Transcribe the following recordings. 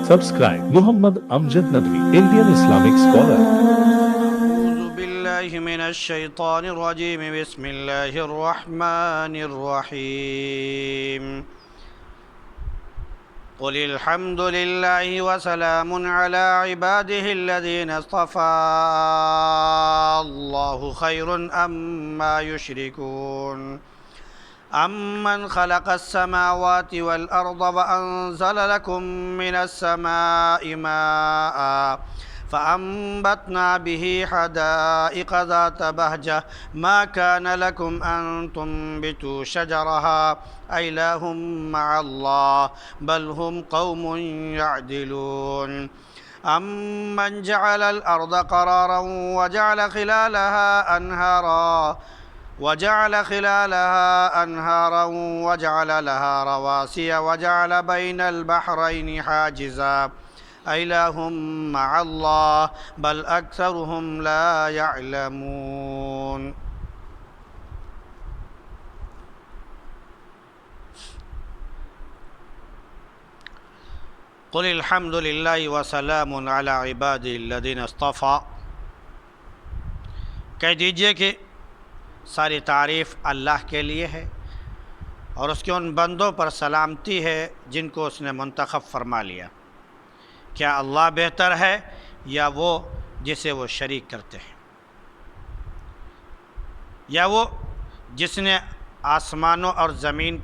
Subscribe Muhammad Amjad Nadwi, Indian Islamic scholar. أعوذ بالله من الشيطان الرجيم. بسم الله الرحمن الرحيم. قل الحمد لله وسلام على عباده الذين اصطفى الله خير أما يشركون. أمن خلق السماوات والأرض وأنزل لكم من السماء ماء فأنبتنا به حدائق ذات بهجة ما كان لكم أن تنبتوا شجرها أإله مع الله بل هم قوم يعدلون. أمن جعل الأرض قرارا وجعل خلالها أنهارا وجعل لها رواسي وجعل بين البحرين حاجزا أإله مع الله بل أكثرهم لا يعلمون. قل الحمد لله وسلام على عباده الذين اصطفى. کہہ دیجئے کہ ساری تعریف اللہ کے لیے ہے اور اس کے ان بندوں پر سلامتی ہے جن کو اس نے منتخب فرما لیا. کیا اللہ بہتر ہے یا وہ جسے وہ شریک کرتے ہیں؟ یا وہ جس نے آسمانوں اور زمین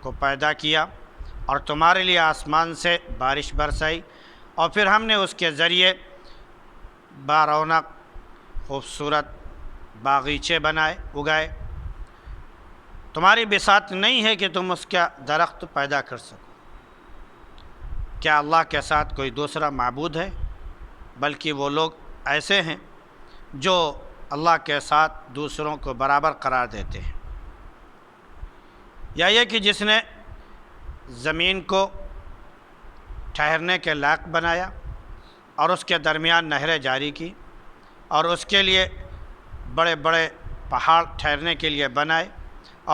کو پیدا کیا اور تمہارے لیے آسمان سے بارش برسائی اور پھر ہم نے اس کے ذریعے بارونق خوبصورت باغیچے اگائے. تمہاری بساط نہیں ہے کہ تم اس کا درخت پیدا کر سکو. کیا اللہ کے ساتھ کوئی دوسرا معبود ہے؟ بلکہ وہ لوگ ایسے ہیں جو اللہ کے ساتھ دوسروں کو برابر قرار دیتے ہیں. یا یہ کہ جس نے زمین کو ٹھہرنے کے لائق بنایا اور اس کے درمیان نہریں جاری کی اور اس کے لیے بڑے بڑے پہاڑ ٹھہرنے کے لیے بنائے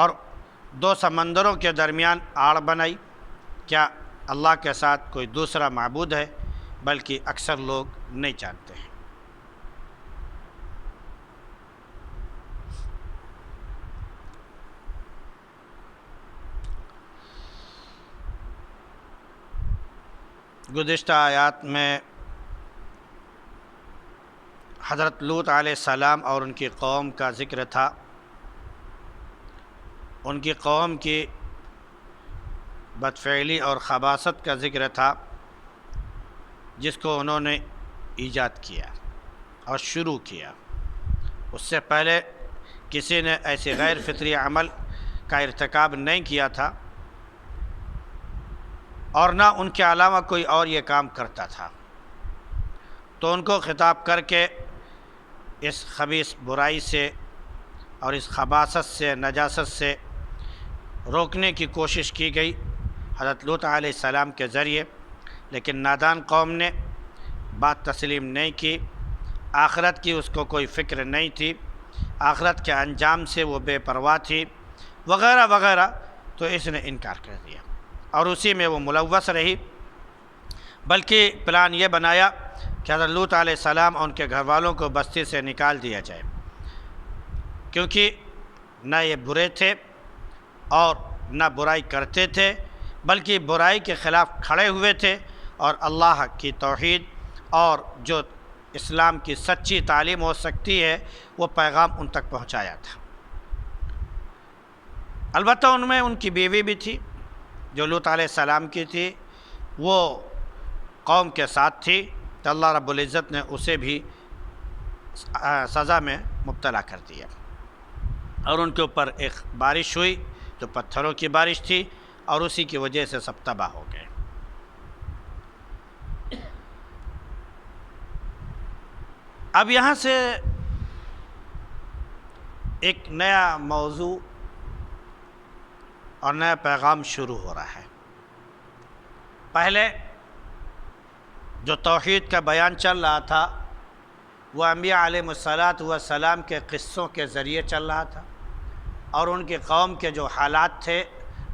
اور دو سمندروں کے درمیان آڑ بنائی. کیا اللہ کے ساتھ کوئی دوسرا معبود ہے؟ بلکہ اکثر لوگ نہیں جانتے ہیں. گزشتہ آیات میں حضرت لوط علیہ السلام اور ان کی قوم کا ذکر تھا. ان کی قوم کی بدفعلی اور خباثت کا ذکر تھا جس کو انہوں نے ایجاد کیا اور شروع کیا. اس سے پہلے کسی نے ایسے غیر فطری عمل کا ارتکاب نہیں کیا تھا اور نہ ان کے علاوہ کوئی اور یہ کام کرتا تھا. تو ان کو خطاب کر کے اس خبیث برائی سے اور اس خباثت سے نجاست سے روکنے کی کوشش کی گئی حضرت لوط علیہ السلام کے ذریعے. لیکن نادان قوم نے بات تسلیم نہیں کی. آخرت کی اس کو کوئی فکر نہیں تھی. آخرت کے انجام سے وہ بے پرواہ تھی وغیرہ وغیرہ. تو اس نے انکار کر دیا اور اسی میں وہ ملوث رہی. بلکہ پلان یہ بنایا کہ حضرت لوط علیہ السلام اور ان کے گھر والوں کو بستی سے نکال دیا جائے، کیونکہ نہ یہ برے تھے اور نہ برائی کرتے تھے بلکہ برائی کے خلاف کھڑے ہوئے تھے اور اللہ کی توحید اور جو اسلام کی سچی تعلیم ہو سکتی ہے وہ پیغام ان تک پہنچایا تھا. البتہ ان میں ان کی بیوی بھی تھی جو لوط علیہ السلام کی تھی. وہ قوم کے ساتھ تھی تو اللہ رب العزت نے اسے بھی سزا میں مبتلا کر دیا اور ان کے اوپر ایک بارش ہوئی جو پتھروں کی بارش تھی اور اسی کی وجہ سے سب تباہ ہو گئے. اب یہاں سے ایک نیا موضوع اور نیا پیغام شروع ہو رہا ہے. پہلے جو توحید کا بیان چل رہا تھا وہ انبیاء علیہ السلام کے قصوں کے ذریعے چل رہا تھا اور ان کی قوم کے جو حالات تھے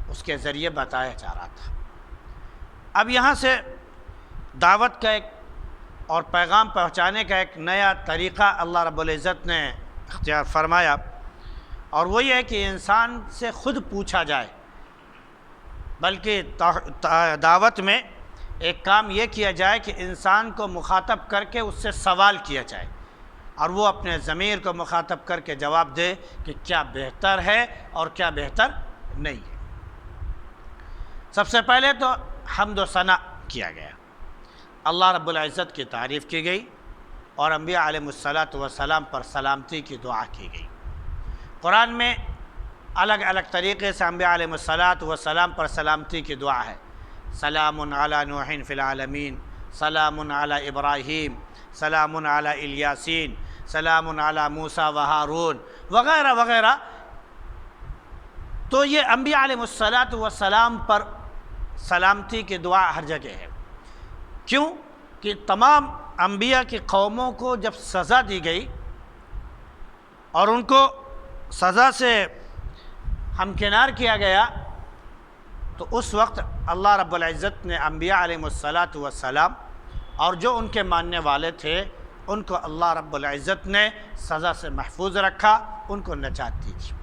اس کے ذریعے بتایا جا رہا تھا. اب یہاں سے دعوت کا ایک اور پیغام پہنچانے کا ایک نیا طریقہ اللہ رب العزت نے اختیار فرمایا، اور وہ یہ ہے کہ انسان سے خود پوچھا جائے، بلکہ دعوت میں ایک کام یہ کیا جائے کہ انسان کو مخاطب کر کے اس سے سوال کیا جائے، اور وہ اپنے ضمیر کو مخاطب کر کے جواب دے کہ کیا بہتر ہے اور کیا بہتر نہیں ہے۔ سب سے پہلے تو حمد و ثنا کیا گیا، اللہ رب العزت کی تعریف کی گئی، اور انبیاء علیہ السلام پر سلامتی کی دعا کی گئی۔ قرآن میں الگ الگ طریقے سے انبیاء علیہ السلام پر سلامتی کی دعا ہے، سلام علی نوح فی العالمین، سلام علی ابراہیم، سلام علی الیاسین، سلام علی موسیٰ و ہارون، وغیرہ وغیرہ۔ تو یہ انبیاء علیہ السلام پر سلامتی کی دعا ہر جگہ ہے۔ کیوں کہ تمام انبیاء کی قوموں کو جب سزا دی گئی اور ان کو سزا سے ہمکنار کیا گیا، تو اس وقت اللہ رب العزت نے انبیاء علیہ السلام اور جو ان کے ماننے والے تھے ان کو اللہ رب العزت نے سزا سے محفوظ رکھا، ان کو نجات دی تھی۔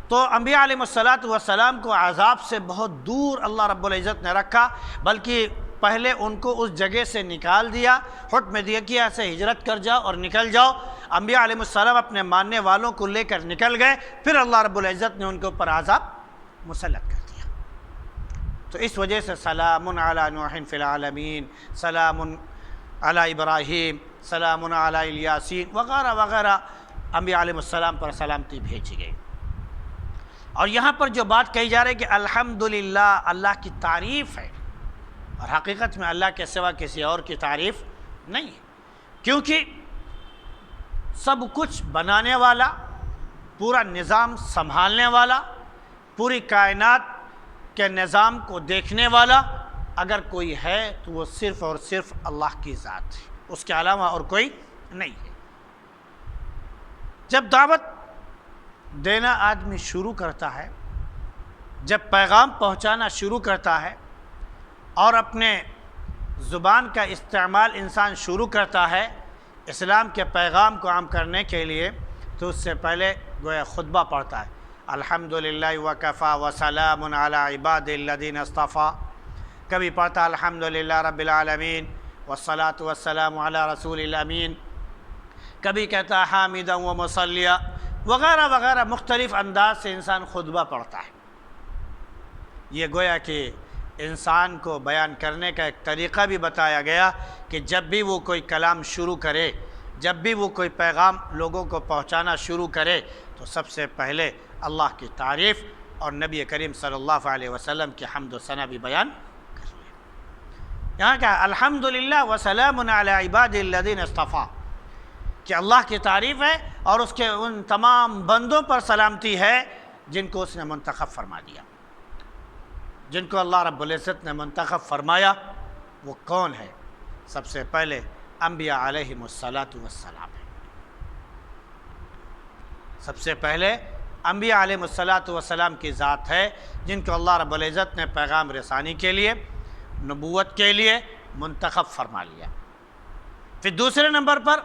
تو انبیاء علیہ السلام کو عذاب سے بہت دور اللہ رب العزت نے رکھا، بلکہ پہلے ان کو اس جگہ سے نکال دیا، حکم دیا کہ ایسے ہجرت کر جاؤ اور نکل جاؤ۔ انبیاء علیہ السلام اپنے ماننے والوں کو لے کر نکل گئے، پھر اللہ رب العزت نے ان کے اوپر عذاب مسلط کر دیا۔ تو اس وجہ سے سلام علی نوح فی العالمین، سلام علی ابراہیم، سلام علی الیاسین وغیرہ وغیرہ انبیاء علیہ السلام پر سلامتی بھیجی گئی۔ اور یہاں پر جو بات کہی جا رہی ہے کہ الحمدللہ، اللہ کی تعریف ہے، اور حقیقت میں اللہ کے سوا کسی اور کی تعریف نہیں ہے، کیونکہ سب کچھ بنانے والا، پورا نظام سنبھالنے والا، پوری کائنات کے نظام کو دیکھنے والا اگر کوئی ہے تو وہ صرف اور صرف اللہ کی ذات ہے، اس کے علاوہ اور کوئی نہیں ہے۔ جب دعوت دینا آدمی شروع کرتا ہے، جب پیغام پہنچانا شروع کرتا ہے اور اپنے زبان کا استعمال انسان شروع کرتا ہے اسلام کے پیغام کو عام کرنے کے لیے، تو اس سے پہلے گویا خطبہ پڑھتا ہے، الحمدللہ وکفی وسلام علی عباد الذین اصطفی، کبھی پڑھتا ہے الحمدللہ رب العالمین والصلاة والسلام علی رسول الامین، کبھی کہتا ہے حامدا و مصلیہ وغیرہ وغیرہ، مختلف انداز سے انسان خطبہ پڑھتا ہے۔ یہ گویا کہ انسان کو بیان کرنے کا ایک طریقہ بھی بتایا گیا کہ جب بھی وہ کوئی کلام شروع کرے، جب بھی وہ کوئی پیغام لوگوں کو پہنچانا شروع کرے، تو سب سے پہلے اللہ کی تعریف اور نبی کریم صلی اللہ علیہ وسلم کی حمد و ثنا بھی بیان کر لیں۔ یہاں کہا الحمدللہ وسلام علی عباد الذین اصطفی، کہ اللہ کی تعریف ہے اور اس کے ان تمام بندوں پر سلامتی ہے جن کو اس نے منتخب فرما دیا۔ جن کو اللہ رب العزت نے منتخب فرمایا وہ کون ہے؟ سب سے پہلے انبیاء علیہم السلام ہے۔ سب سے پہلے انبیاء علیہم السلام کی ذات ہے جن کو اللہ رب العزت نے پیغام رسانی کے لیے، نبوت کے لیے منتخب فرما لیا۔ پھر دوسرے نمبر پر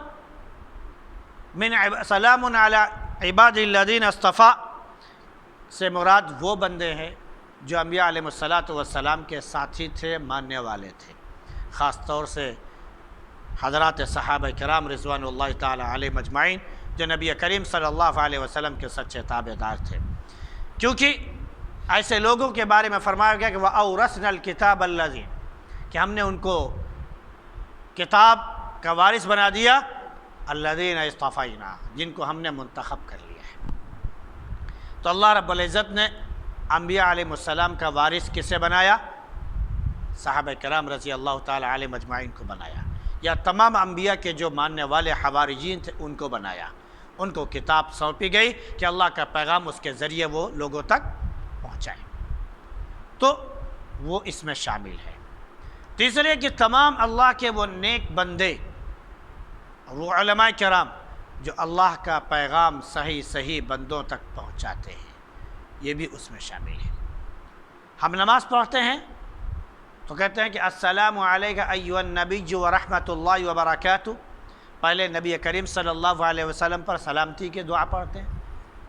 سلام علی عباد الذین اصطفی سے مراد وہ بندے ہیں جو انبیاء علیہ السلام کے ساتھی تھے، ماننے والے تھے، خاص طور سے حضرات صحابہ کرام رضوان اللہ تعالی علیہم اجمعین، جو نبی کریم صلی اللہ علیہ وسلم کے سچے تابعدار تھے، کیونکہ ایسے لوگوں کے بارے میں فرمایا گیا کہ وَأَوْرَثْنَا الْكِتَابَ الَّذِينَ، کہ ہم نے ان کو کتاب کا وارث بنا دیا، الذین اصطفینا، جن کو ہم نے منتخب کر لیا ہے۔ تو اللہ رب العزت نے انبیاء علیہ السلام کا وارث کسے بنایا؟ صحابہ کرام رضی اللہ تعالی علیہ مجمعین کو بنایا، یا تمام انبیاء کے جو ماننے والے حواریجین تھے ان کو بنایا۔ ان کو کتاب سونپی گئی کہ اللہ کا پیغام اس کے ذریعے وہ لوگوں تک پہنچائے، تو وہ اس میں شامل ہے۔ تیسرے کہ تمام اللہ کے وہ نیک بندے، وہ علماء کرام جو اللہ کا پیغام صحیح بندوں تک پہنچاتے ہیں، یہ بھی اس میں شامل ہے۔ ہم نماز پڑھتے ہیں تو کہتے ہیں کہ السلام علیکہ ایھا النبی ورحمۃ اللہ وبرکاتہ، پہلے نبی کریم صلی اللہ علیہ وسلم پر سلامتی کی دعا پڑھتے ہیں،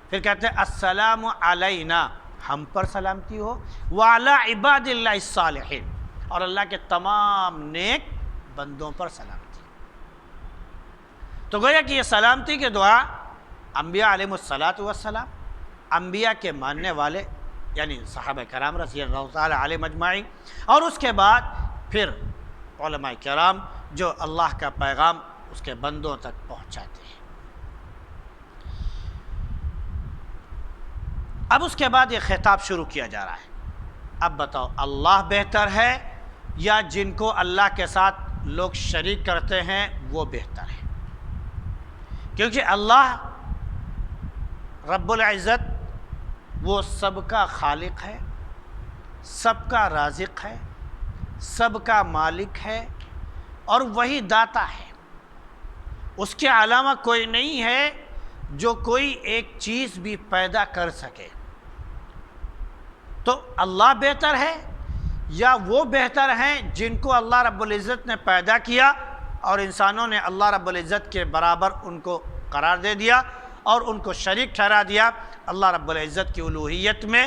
پھر کہتے ہیں السلام علینا، ہم پر سلامتی ہو، وعلی عباد اللہ الصالحین، اور اللہ کے تمام نیک بندوں پر سلامتی۔ تو گویا کہ یہ سلامتی کی دعا انبیاء علیہ السلام، انبیاء کے ماننے والے یعنی صحابہ کرام رضی اللہ تعالی علیہم اجمعین، اور اس کے بعد پھر علماء کرام جو اللہ کا پیغام اس کے بندوں تک پہنچاتے ہیں۔ اب اس کے بعد یہ خطاب شروع کیا جا رہا ہے، اب بتاؤ اللہ بہتر ہے یا جن کو اللہ کے ساتھ لوگ شریک کرتے ہیں وہ بہتر ہے؟ کیونکہ اللہ رب العزت وہ سب کا خالق ہے، سب کا رازق ہے، سب کا مالک ہے، اور وہی داتا ہے۔ اس کے علاوہ کوئی نہیں ہے جو کوئی ایک چیز بھی پیدا کر سکے۔ تو اللہ بہتر ہے یا وہ بہتر ہیں جن کو اللہ رب العزت نے پیدا کیا اور انسانوں نے اللہ رب العزت کے برابر ان کو قرار دے دیا اور ان کو شریک ٹھہرا دیا اللہ رب العزت کی الوہیت میں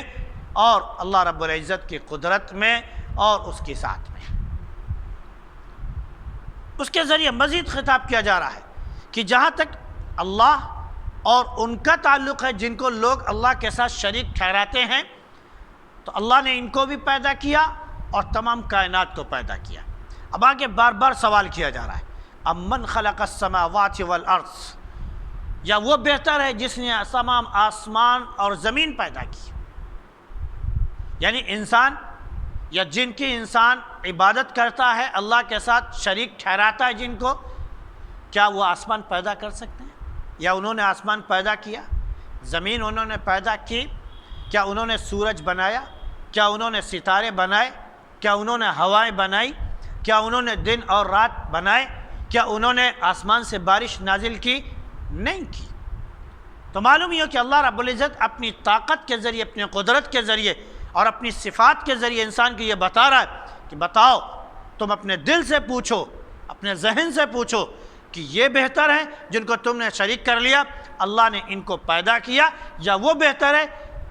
اور اللہ رب العزت کی قدرت میں اور اس کی ذات میں۔ اس کے ذریعے مزید خطاب کیا جا رہا ہے کہ جہاں تک اللہ اور ان کا تعلق ہے جن کو لوگ اللہ کے ساتھ شریک ٹھہراتے ہیں، تو اللہ نے ان کو بھی پیدا کیا اور تمام کائنات کو پیدا کیا۔ اب آگے بار بار سوال کیا جا رہا ہے، امن خلق السماوات والارض، یا وہ بہتر ہے جس نے تمام آسمان اور زمین پیدا کی؟ یعنی انسان یا جن کی انسان عبادت کرتا ہے اللہ کے ساتھ شریک ٹھہراتا ہے جن کو، کیا وہ آسمان پیدا کر سکتے ہیں؟ یا انہوں نے آسمان پیدا کیا؟ زمین انہوں نے پیدا کی؟ کیا انہوں نے سورج بنایا؟ کیا انہوں نے ستارے بنائے؟ کیا انہوں نے ہوائیں بنائی؟ کیا انہوں نے دن اور رات بنائے؟ کیا انہوں نے آسمان سے بارش نازل کی؟ نہیں کی۔ تو معلوم یہ کہ اللہ رب العزت اپنی طاقت کے ذریعے، اپنی قدرت کے ذریعے اور اپنی صفات کے ذریعے انسان کو یہ بتا رہا ہے کہ بتاؤ، تم اپنے دل سے پوچھو، اپنے ذہن سے پوچھو کہ یہ بہتر ہیں جن کو تم نے شریک کر لیا، اللہ نے ان کو پیدا کیا، یا وہ بہتر ہے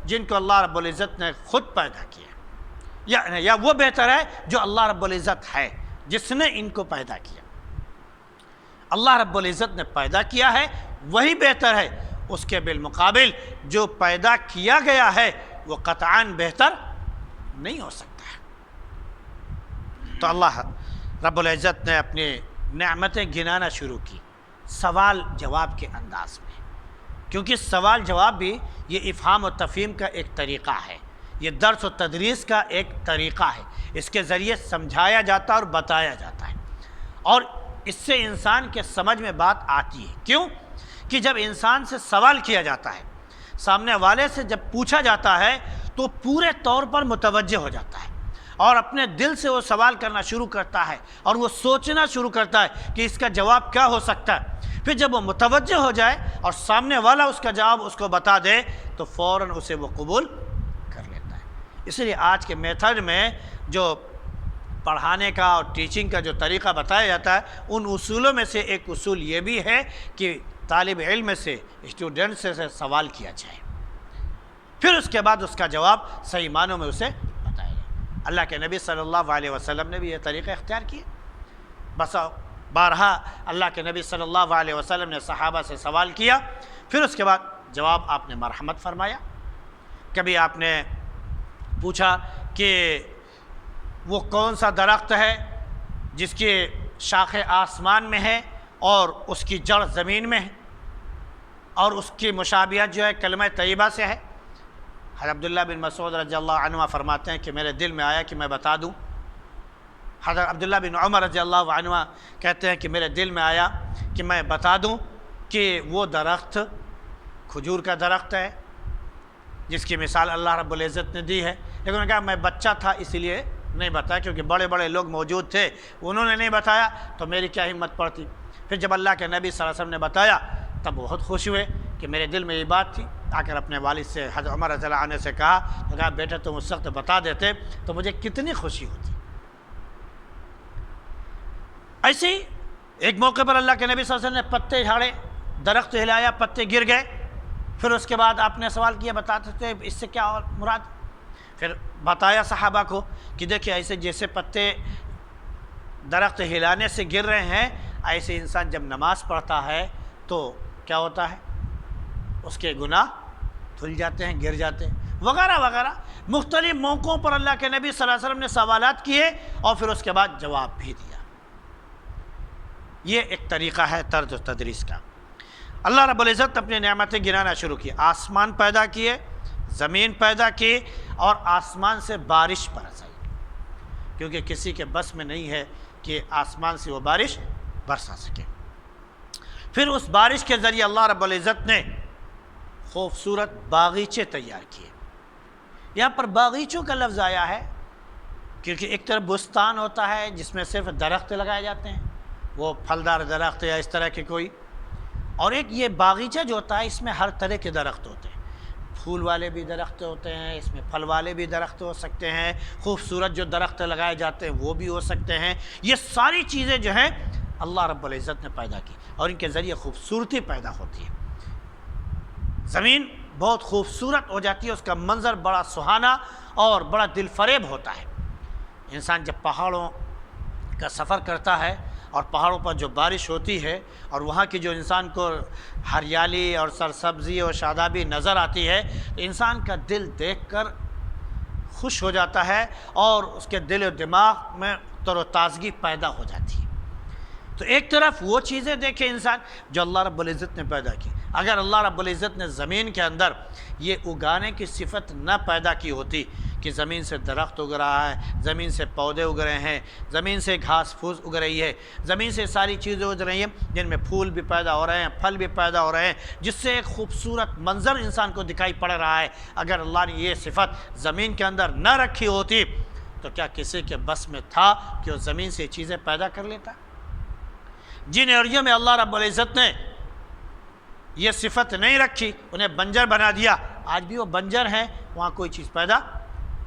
جن کو اللہ رب العزت نے خود پیدا کیا، یا وہ بہتر ہے جو اللہ رب العزت ہے جس نے ان کو پیدا کیا۔ اللہ رب العزت نے پیدا کیا ہے وہی بہتر ہے، اس کے بالمقابل جو پیدا کیا گیا ہے وہ قطعاً بہتر نہیں ہو سکتا ہے۔ تو اللہ رب العزت نے اپنی نعمتیں گنانا شروع کی سوال جواب کے انداز میں، کیونکہ سوال جواب بھی یہ افہام و تفہیم کا ایک طریقہ ہے، یہ درس و تدریس کا ایک طریقہ ہے، اس کے ذریعے سمجھایا جاتا ہے اور بتایا جاتا ہے، اور اس سے انسان کے سمجھ میں بات آتی ہے۔ کیوں کہ جب انسان سے سوال کیا جاتا ہے، سامنے والے سے جب پوچھا جاتا ہے تو پورے طور پر متوجہ ہو جاتا ہے اور اپنے دل سے وہ سوال کرنا شروع کرتا ہے اور وہ سوچنا شروع کرتا ہے کہ اس کا جواب کیا ہو سکتا ہے۔ پھر جب وہ متوجہ ہو جائے اور سامنے والا اس کا جواب اس کو بتا دے تو فوراً اسے وہ قبول کر لیتا ہے۔ اس لیے آج کے میتھڈ میں جو پڑھانے کا اور ٹیچنگ کا جو طریقہ بتایا جاتا ہے، ان اصولوں میں سے ایک اصول یہ بھی ہے کہ طالب علم سے، اسٹوڈنٹ سے سوال کیا جائے، پھر اس کے بعد اس کا جواب صحیح معنوں میں اسے بتایا جائے۔ اللہ کے نبی صلی اللہ علیہ وسلم نے بھی یہ طریقہ اختیار کیا، بس بارہا اللہ کے نبی صلی اللہ علیہ وسلم نے صحابہ سے سوال کیا، پھر اس کے بعد جواب آپ نے مرحمت فرمایا۔ کبھی آپ نے پوچھا کہ وہ کون سا درخت ہے جس کی شاخیں آسمان میں ہے اور اس کی جڑ زمین میں ہے اور اس کی مشابہت جو ہے کلمہ طیبہ سے ہے؟ حضرت عبداللہ بن مسعود رضی اللہ عنہ فرماتے ہیں کہ میرے دل میں آیا کہ میں بتا دوں۔ حضرت عبداللہ بن عمر رضی اللہ عنہ کہتے ہیں کہ میرے دل میں آیا کہ میں بتا دوں کہ وہ درخت کھجور کا درخت ہے جس کی مثال اللہ رب العزت نے دی ہے، لیکن انہوں نے کہا میں بچہ تھا اس لیے نہیں بتایا، کیونکہ بڑے بڑے لوگ موجود تھے، انہوں نے نہیں بتایا تو میری کیا ہمت پڑتی۔ پھر جب اللہ کے نبی صلی اللہ علیہ وسلم نے بتایا تب بہت خوش ہوئے کہ میرے دل میں یہ بات تھی۔ آ کر اپنے والد سے حضرت عمر رضی اللہ عنہ سے کہا بیٹا تم اس وقت بتا دیتے تو مجھے کتنی خوشی ہوتی۔ ایسے ہی ایک موقع پر اللہ کے نبی صلی اللہ علیہ وسلم نے پتے جھاڑے، درخت ہلایا، پتے گر گئے، پھر اس کے بعد آپ نے سوال کیا بتاتے تھے اس سے کیا مراد؟ پھر بتایا صحابہ کو کہ دیکھیں ایسے جیسے پتے درخت ہلانے سے گر رہے ہیں، ایسے انسان جب نماز پڑھتا ہے تو کیا ہوتا ہے، اس کے گناہ دھل جاتے ہیں، گر جاتے ہیں، وغیرہ وغیرہ۔ مختلف موقعوں پر اللہ کے نبی صلی اللہ علیہ وسلم نے سوالات کیے اور پھر اس کے بعد جواب بھی دیا۔ یہ ایک طریقہ ہے طرز و تدریس کا۔ اللہ رب العزت نے اپنی نعمتیں گنانا شروع کی، آسمان پیدا کیے، زمین پیدا کی اور آسمان سے بارش برسائی، کیونکہ کسی کے بس میں نہیں ہے کہ آسمان سے وہ بارش برسا سکے۔ پھر اس بارش کے ذریعے اللہ رب العزت نے خوبصورت باغیچے تیار کیے۔ یہاں پر باغیچوں کا لفظ آیا ہے کیونکہ ایک طرف بستان ہوتا ہے جس میں صرف درخت لگائے جاتے ہیں، وہ پھلدار درخت یا اس طرح کے کوئی، اور ایک یہ باغیچہ جو ہوتا ہے اس میں ہر طرح کے درخت ہوتے ہیں، پھول والے بھی درخت ہوتے ہیں، اس میں پھل والے بھی درخت ہو سکتے ہیں، خوبصورت جو درخت لگائے جاتے ہیں وہ بھی ہو سکتے ہیں۔ یہ ساری چیزیں جو ہیں اللہ رب العزت نے پیدا کی اور ان کے ذریعے خوبصورتی پیدا ہوتی ہے۔ زمین بہت خوبصورت ہو جاتی ہے، اس کا منظر بڑا سہانا اور بڑا دل فریب ہوتا ہے۔ انسان جب پہاڑوں کا سفر کرتا ہے اور پہاڑوں پر جو بارش ہوتی ہے اور وہاں کی جو انسان کو ہریالی اور سرسبزی اور شادابی نظر آتی ہے تو انسان کا دل دیکھ کر خوش ہو جاتا ہے اور اس کے دل و دماغ میں تر و تازگی پیدا ہو جاتی ہے۔ تو ایک طرف وہ چیزیں دیکھیں انسان جو اللہ رب العزت نے پیدا کی۔ اگر اللہ رب العزت نے زمین کے اندر یہ اگانے کی صفت نہ پیدا کی ہوتی کہ زمین سے درخت اگ رہا ہے، زمین سے پودے اگ رہے ہیں، زمین سے گھاس پھوس اگ رہی ہے، زمین سے ساری چیزیں اگ رہی ہیں جن میں پھول بھی پیدا ہو رہے ہیں، پھل بھی پیدا ہو رہے ہیں، جس سے ایک خوبصورت منظر انسان کو دکھائی پڑ رہا ہے، اگر اللہ نے یہ صفت زمین کے اندر نہ رکھی ہوتی تو کیا کسی کے بس میں تھا کہ وہ زمین سے چیزیں پیدا کر لیتا؟ جن ایریوں میں اللہ رب العزت نے یہ صفت نہیں رکھی، انہیں بنجر بنا دیا، آج بھی وہ بنجر ہیں، وہاں کوئی چیز پیدا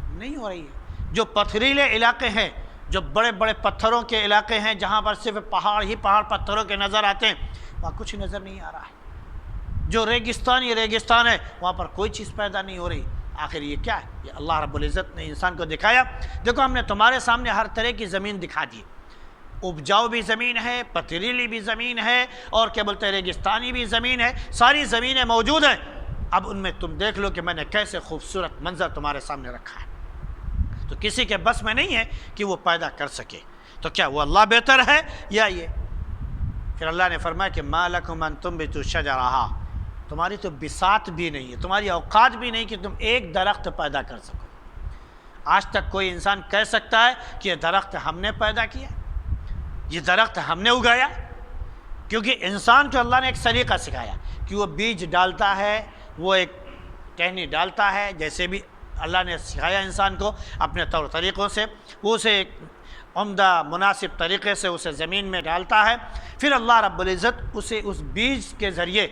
نہیں ہو رہی ہے۔ جو پتھریلے علاقے ہیں، جو بڑے بڑے پتھروں کے علاقے ہیں جہاں پر صرف پہاڑ ہی پہاڑ پتھروں کے نظر آتے ہیں، وہاں کچھ نظر نہیں آ رہا ہے۔ جو ریگستان ہے وہاں پر کوئی چیز پیدا نہیں ہو رہی۔ آخر یہ کیا ہے؟ یہ اللہ رب العزت نے انسان کو دکھایا، دیکھو ہم نے تمہارے سامنے ہر طرح کی زمین دکھا دی، اپجاؤ بھی زمین ہے، پتھریلی بھی زمین ہے، اور کیا بولتے ہیں ریگستانی بھی زمین ہے، ساری زمینیں موجود ہیں۔ اب ان میں تم دیکھ لو کہ میں نے کیسے خوبصورت منظر تمہارے سامنے رکھا ہے۔ تو کسی کے بس میں نہیں ہے کہ وہ پیدا کر سکے، تو کیا وہ اللہ بہتر ہے یا یہ؟ پھر اللہ نے فرمایا کہ مَا لَكُمْ أَن تُنبِتُوا شَجَرَهَا، تمہاری تو بساط بھی نہیں ہے، تمہاری اوقات بھی نہیں کہ تم ایک درخت پیدا کر سکو۔ آج تک کوئی انسان کہہ سکتا ہے کہ یہ درخت ہم نے پیدا کیا، یہ درخت ہم نے اگایا؟ کیونکہ انسان کو اللہ نے ایک سلیقہ سکھایا کہ وہ بیج ڈالتا ہے، وہ ایک ٹہنی ڈالتا ہے، جیسے بھی اللہ نے سکھایا انسان کو اپنے طور طریقوں سے، وہ اسے ایک عمدہ مناسب طریقے سے اسے زمین میں ڈالتا ہے، پھر اللہ رب العزت اسے اس بیج کے ذریعے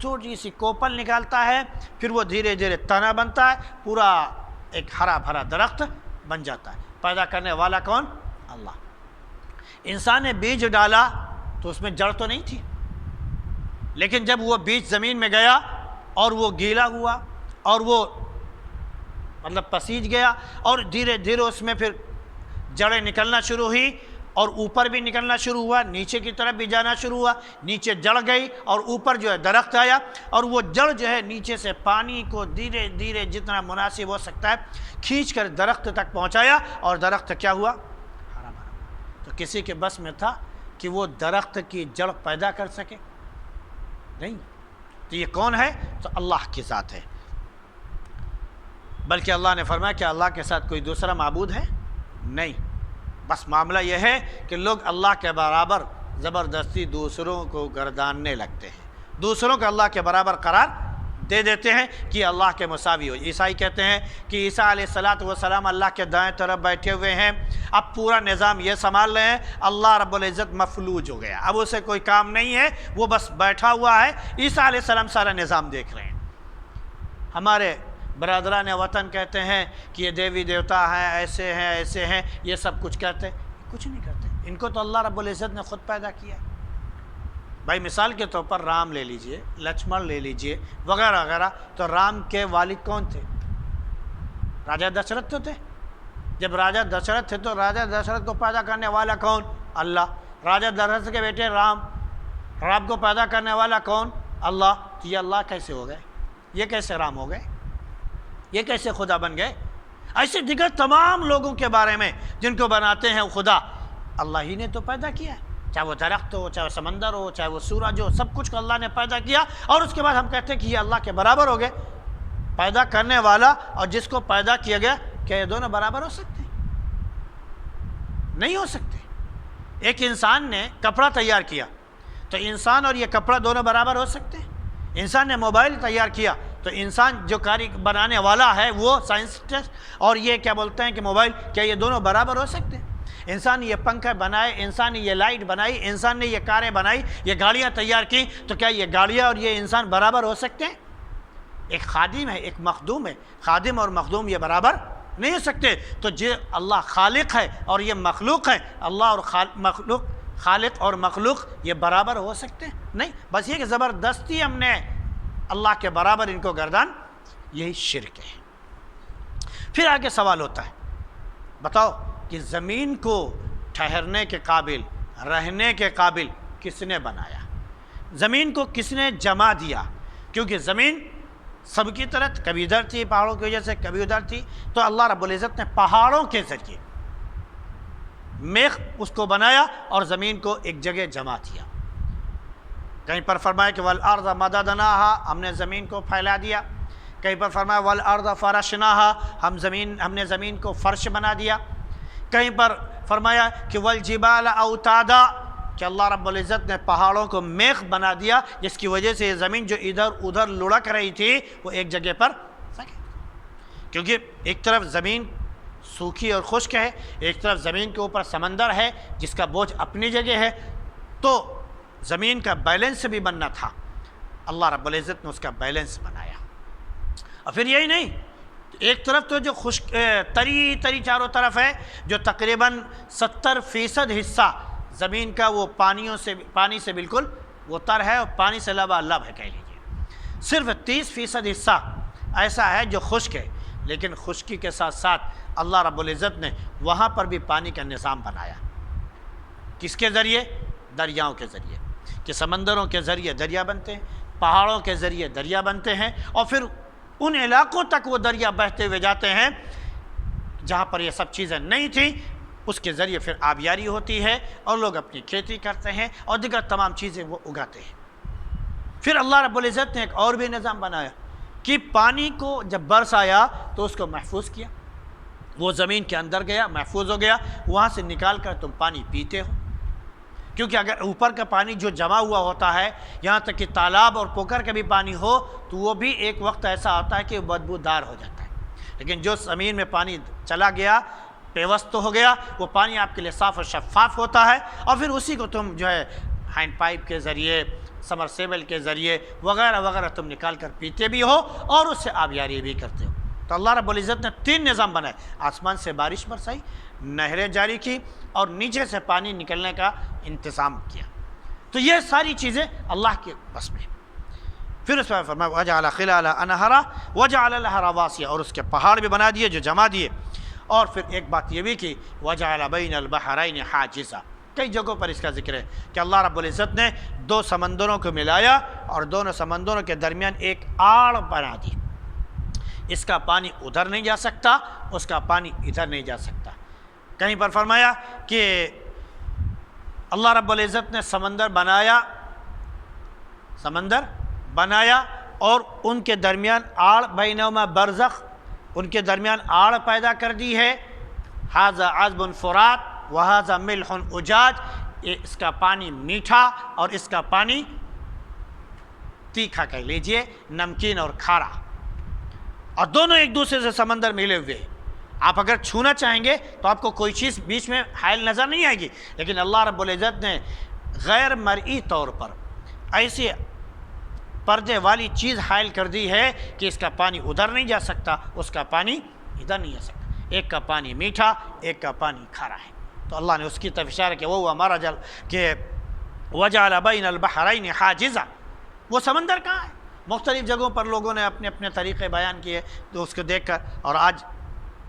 چھوٹی سی کوپل نکالتا ہے، پھر وہ دھیرے دھیرے تنا بنتا ہے، پورا ایک ہرا بھرا درخت بن جاتا ہے۔ پیدا کرنے والا کون؟ اللہ۔ انسان نے بیج ڈالا تو اس میں جڑ تو نہیں تھی، لیکن جب وہ بیج زمین میں گیا اور وہ گیلا ہوا اور وہ مطلب پسیج گیا اور دھیرے دھیرے اس میں پھر جڑیں نکلنا شروع ہوئی اور اوپر بھی نکلنا شروع ہوا، نیچے کی طرف بھی جانا شروع ہوا، نیچے جڑ گئی اور اوپر جو ہے درخت آیا، اور وہ جڑ جو ہے نیچے سے پانی کو دھیرے دھیرے جتنا مناسب ہو سکتا ہے کھینچ کر درخت تک پہنچایا، اور درخت کیا ہوا؟ ہرا بھرا۔ تو کسی کے بس میں تھا کہ وہ درخت کی جڑ پیدا کر سکے؟ نہیں۔ تو یہ کون ہے؟ تو اللہ کی ذات ہے۔ بلکہ اللہ نے فرمایا کہ اللہ کے ساتھ کوئی دوسرا معبود ہے نہیں۔ بس معاملہ یہ ہے کہ لوگ اللہ کے برابر زبردستی دوسروں کو گرداننے لگتے ہیں، دوسروں کو اللہ کے برابر قرار دے دیتے ہیں کہ اللہ کے مساوی ہو۔ عیسائی کہتے ہیں کہ عیسیٰ علیہ السلام اللہ کے دائیں طرف بیٹھے ہوئے ہیں، اب پورا نظام یہ سنبھال رہے ہیں، اللہ رب العزت مفلوج ہو گیا، اب اسے کوئی کام نہیں ہے، وہ بس بیٹھا ہوا ہے، عیسیٰ علیہ السلام سارا نظام دیکھ رہے ہیں۔ ہمارے برادران وطن کہتے ہیں کہ یہ دیوی دیوتا ہیں، ایسے ہیں، یہ سب کچھ کہتے ہیں، کچھ نہیں کرتے۔ ان کو تو اللہ رب العزت نے خود پیدا کیا ہے۔ بھائی مثال کے طور پر رام لے لیجئے، لکشمن لے لیجئے، وغیرہ وغیرہ۔ تو رام کے والد کون تھے؟ راجہ دشرتھ تو تھے۔ جب راجہ دشرتھ تھے تو راجہ دشرتھ کو پیدا کرنے والا کون؟ اللہ۔ راجہ دشرتھ کے بیٹے رام کو پیدا کرنے والا کون؟ اللہ۔ تو یہ اللہ کیسے ہو گئے؟ یہ کیسے رام ہو گئے؟ یہ کیسے خدا بن گئے؟ ایسے دیگر تمام لوگوں کے بارے میں جن کو بناتے ہیں خدا، اللہ ہی نے تو پیدا کیا ہے، چاہے وہ درخت ہو، چاہے وہ سمندر ہو، چاہے وہ سورج ہو، سب کچھ کو اللہ نے پیدا کیا، اور اس کے بعد ہم کہتے ہیں کہ یہ اللہ کے برابر ہو گئے۔ پیدا کرنے والا اور جس کو پیدا کیا گیا، کیا یہ دونوں برابر ہو سکتے ہیں؟ نہیں ہو سکتے۔ ایک انسان نے کپڑا تیار کیا تو انسان اور یہ کپڑا دونوں برابر ہو سکتے ہیں؟ انسان نے موبائل تیار کیا تو انسان جو بنانے والا ہے وہ سائنسسٹ، اور یہ کیا بولتے ہیں کہ موبائل، کیا یہ دونوں برابر ہو سکتے ہیں؟ انسان نے یہ پنکھا بنائے، انسان نے یہ لائٹ بنائی، انسان نے یہ کاریں بنائی، یہ گاڑیاں تیار کی، تو کیا یہ گاڑیاں اور یہ انسان برابر ہو سکتے ہیں؟ ایک خادم ہے، ایک مخدوم ہے، خادم اور مخدوم یہ برابر نہیں ہو سکتے۔ تو جو اللہ خالق ہے اور یہ مخلوق ہے، اللہ اور خالق اور مخلوق یہ برابر ہو سکتے ہیں؟ نہیں، بس یہ کہ زبردستی ہم نے اللہ کے برابر ان کو گردان، یہی شرک ہے۔ پھر آگے سوال ہوتا ہے، بتاؤ کہ زمین کو ٹھہرنے کے قابل، رہنے کے قابل کس نے بنایا؟ زمین کو کس نے جما دیا؟ کیونکہ زمین سب کی طرح کبھی ادھر تھی پہاڑوں کی وجہ سے، کبھی ادھر تھی، تو اللہ رب العزت نے پہاڑوں کے ذریعے میخ اس کو بنایا اور زمین کو ایک جگہ جما دیا۔ کہیں پر فرمایا کہ والارض مددناها، ہم نے زمین کو پھیلا دیا۔ کہیں پر فرمایا والارض فرشناها، ہم نے زمین کو فرش بنا دیا۔ کہیں پر فرمایا کہ والجبال اوتادا، کہ اللہ رب العزت نے پہاڑوں کو میخ بنا دیا، جس کی وجہ سے یہ زمین جو ادھر ادھر لڑک رہی تھی وہ ایک جگہ پر سکے۔ کیونکہ ایک طرف زمین سوکھی اور خشک ہے، ایک طرف زمین کے اوپر سمندر ہے جس کا بوجھ اپنی جگہ ہے، تو زمین کا بیلنس بھی بننا تھا، اللہ رب العزت نے اس کا بیلنس بنایا۔ اور پھر یہی نہیں، ایک طرف تو جو خشک تری چاروں طرف ہے، جو تقریباً 70% حصہ زمین کا وہ پانی سے بالکل وہ تر ہے اور پانی سے لبالب ہے کہہ لیجیے۔ صرف 30% حصہ ایسا ہے جو خشک ہے، لیکن خشکی کے ساتھ ساتھ اللہ رب العزت نے وہاں پر بھی پانی کا نظام بنایا۔ کس کے ذریعے؟ دریاؤں کے ذریعے، کہ سمندروں کے ذریعے دریا بنتے ہیں، پہاڑوں کے ذریعے دریا بنتے ہیں، اور پھر ان علاقوں تک وہ دریا بہتے ہوئے جاتے ہیں جہاں پر یہ سب چیزیں نہیں تھیں، اس کے ذریعے پھر آبیاری ہوتی ہے اور لوگ اپنی کھیتی کرتے ہیں اور دیگر تمام چیزیں وہ اگاتے ہیں۔ پھر اللہ رب العزت نے ایک اور بھی نظام بنایا کہ پانی کو جب برس آیا تو اس کو محفوظ کیا، وہ زمین کے اندر گیا، محفوظ ہو گیا، وہاں سے نکال کر تم پانی پیتے ہو۔ کیونکہ اگر اوپر کا پانی جو جمع ہوا ہوتا ہے، یہاں تک کہ تالاب اور پوکر کا بھی پانی ہو، تو وہ بھی ایک وقت ایسا آتا ہے کہ وہ بدبودار ہو جاتا ہے، لیکن جو زمین میں پانی چلا گیا، پیوست ہو گیا، وہ پانی آپ کے لیے صاف اور شفاف ہوتا ہے، اور پھر اسی کو تم جو ہے ہینڈ پائپ کے ذریعے، سمرسیبل کے ذریعے وغیرہ وغیرہ تم نکال کر پیتے بھی ہو اور اس سے آبیاری بھی کرتے ہو۔ تو اللہ رب العزت نے 3 نظام بنائے، آسمان سے بارش برسائی، نہریں جاری کی، اور نیچے سے پانی نکلنے کا انتظام کیا۔ تو یہ ساری چیزیں اللہ کے بس میں۔ پھر اس میں فرمایا وَجَعَلَ خِلَالَ أَنْهَارًا وَجَعَلَ لَهَا رَوَاسِيَ، اور اس کے پہاڑ بھی بنا دیے جو جما دیے، اور پھر ایک بات یہ بھی کی وَجَعَلَ بَيْنَ الْبَحْرَيْنِ حَاجِزًا، کئی جگہوں پر اس کا ذکر ہے کہ اللہ رب العزت نے 2 سمندروں کو ملایا اور دونوں سمندروں کے درمیان ایک آڑ بنا دی، اس کا پانی ادھر نہیں جا سکتا، اس کا پانی ادھر نہیں جا سکتا۔ کہیں پر فرمایا کہ اللہ رب العزت نے سمندر بنایا اور ان کے درمیان آڑ، بینہما برزخ، ان کے درمیان آڑ پیدا کر دی ہے، ھذا عذب فرات وھذا ملح اجاج، اس کا پانی میٹھا اور اس کا پانی تیکھا کہہ لیجئے، نمکین اور کھارا، اور دونوں ایک دوسرے سے سمندر ملے ہوئے ہیں۔ آپ اگر چھونا چاہیں گے تو آپ کو کوئی چیز بیچ میں حائل نظر نہیں آئے گی، لیکن اللہ رب العزت نے غیر مرئی طور پر ایسی پردے والی چیز حائل کر دی ہے کہ اس کا پانی ادھر نہیں جا سکتا، اس کا پانی ادھر نہیں جا سکتا، ایک کا پانی میٹھا، ایک کا پانی کھارا ہے۔ تو اللہ نے اس کی طرف اشارہ کیا، وہ ہمارا جل کہ وجعل بین البحرین حاجزا، وہ سمندر کہاں ہے؟ مختلف جگہوں پر لوگوں نے اپنے اپنے طریقے بیان کیے، تو اس کو دیکھ کر، اور آج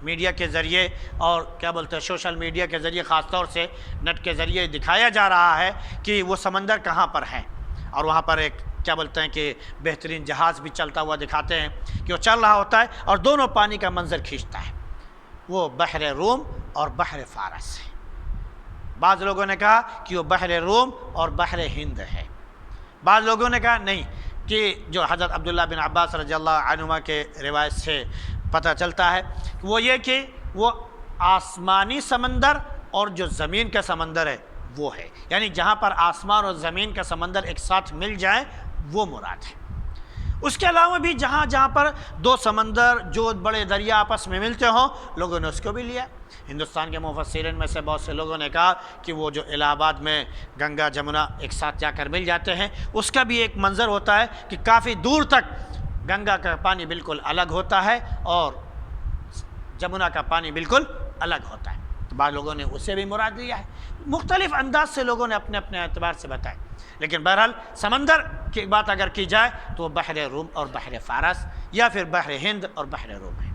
میڈیا کے ذریعے اور کیا بولتے ہیں سوشل میڈیا کے ذریعے خاص طور سے نیٹ کے ذریعے دکھایا جا رہا ہے کہ وہ سمندر کہاں پر ہیں، اور وہاں پر ایک کیا بولتے ہیں کہ بہترین جہاز بھی چلتا ہوا دکھاتے ہیں کہ وہ چل رہا ہوتا ہے اور دونوں پانی کا منظر کھینچتا ہے، وہ بحر روم اور بحر فارس ہے۔ بعض لوگوں نے کہا کہ وہ بحر روم اور بحر ہند ہے، بعض لوگوں نے کہا نہیں، کہ جو حضرت عبداللہ بن عباس رضی اللہ عنہما کے روایت سے پتہ چلتا ہے وہ یہ کہ وہ آسمانی سمندر اور جو زمین کا سمندر ہے وہ ہے، یعنی جہاں پر آسمان اور زمین کا سمندر ایک ساتھ مل جائے وہ مراد ہے۔ اس کے علاوہ بھی جہاں جہاں پر دو سمندر جو بڑے دریا آپس میں ملتے ہوں، لوگوں نے اس کو بھی لیا۔ ہندوستان کے مفسرین میں سے بہت سے لوگوں نے کہا کہ وہ جو الہ آباد میں گنگا جمنا ایک ساتھ جا کر مل جاتے ہیں، اس کا بھی ایک منظر ہوتا ہے کہ کافی دور تک گنگا کا پانی بالکل الگ ہوتا ہے اور جمنا کا پانی بالکل الگ ہوتا ہے، تو بعض لوگوں نے اسے بھی مراد لیا ہے، مختلف انداز سے لوگوں نے اپنے اپنے اعتبار سے بتایا، لیکن بہرحال سمندر کی بات اگر کی جائے تو وہ بحر روم اور بحر فارس یا پھر بحر ہند اور بحر روم ہے۔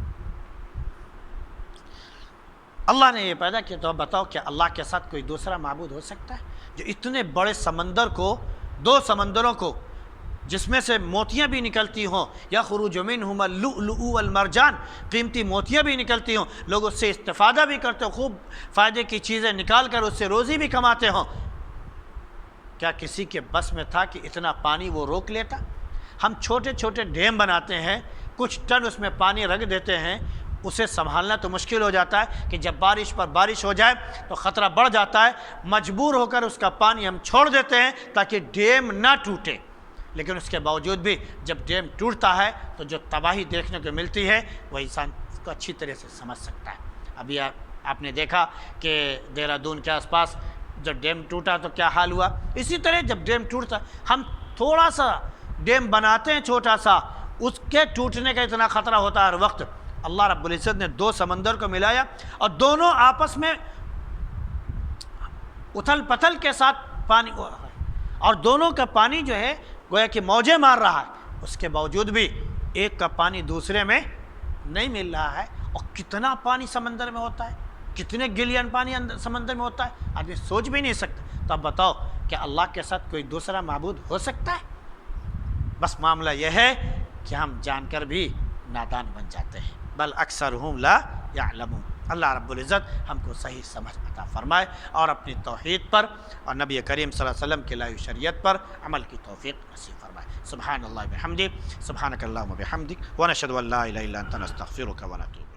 اللہ نے یہ پیدا کیا، تو اب بتاؤ کیا اللہ کے ساتھ کوئی دوسرا معبود ہو سکتا ہے جو اتنے بڑے سمندر کو، دو سمندروں کو جس میں سے موتیاں بھی نکلتی ہوں، یا خروج منہما اللؤلؤ والمرجان، قیمتی موتیاں بھی نکلتی ہوں، لوگ اس سے استفادہ بھی کرتے ہوں، خوب فائدے کی چیزیں نکال کر اس سے روزی بھی کماتے ہوں، کیا کسی کے بس میں تھا کہ اتنا پانی وہ روک لیتا؟ ہم چھوٹے چھوٹے ڈیم بناتے ہیں، کچھ ٹن اس میں پانی رکھ دیتے ہیں، اسے سنبھالنا تو مشکل ہو جاتا ہے کہ جب بارش پر بارش ہو جائے تو خطرہ بڑھ جاتا ہے، مجبور ہو کر اس کا پانی ہم چھوڑ دیتے ہیں تاکہ ڈیم نہ ٹوٹے، لیکن اس کے باوجود بھی جب ڈیم ٹوٹتا ہے تو جو تباہی دیکھنے کو ملتی ہے وہ انسان اس کو اچھی طرح سے سمجھ سکتا ہے۔ ابھی آپ نے دیکھا کہ دہرادون کے آس پاس جب ڈیم ٹوٹا تو کیا حال ہوا، اسی طرح جب ڈیم ٹوٹتا ہم تھوڑا سا ڈیم بناتے ہیں چھوٹا سا، اس کے ٹوٹنے کا اتنا خطرہ ہوتا ہے ہر وقت۔ اللہ رب العزت نے دو سمندر کو ملایا اور دونوں آپس میں اتھل پتھل کے ساتھ پانی، اور دونوں کا پانی جو ہے گویا کہ موجیں مار رہا ہے، اس کے باوجود بھی ایک کا پانی دوسرے میں نہیں مل رہا ہے، اور کتنا پانی سمندر میں ہوتا ہے، کتنے گلین پانی سمندر میں ہوتا ہے، آدمی سوچ بھی نہیں سکتا۔ تو اب بتاؤ کہ اللہ کے ساتھ کوئی دوسرا معبود ہو سکتا ہے؟ بس معاملہ یہ ہے کہ ہم جان کر بھی نادان بن جاتے ہیں، بل اکثرہم لا یعلمون۔ اللہ رب العزت ہم کو صحیح سمجھ عطا فرمائے اور اپنی توحید پر اور نبی کریم صلی اللہ علیہ وسلم کی لائی شریعت پر عمل کی توفیق نصیب فرمائے۔ سبحان اللہ بحمدہ، سبحانک اللہم وبحمدک، ونشہد ان لا الہ الا انت نستغفرک ونتوب۔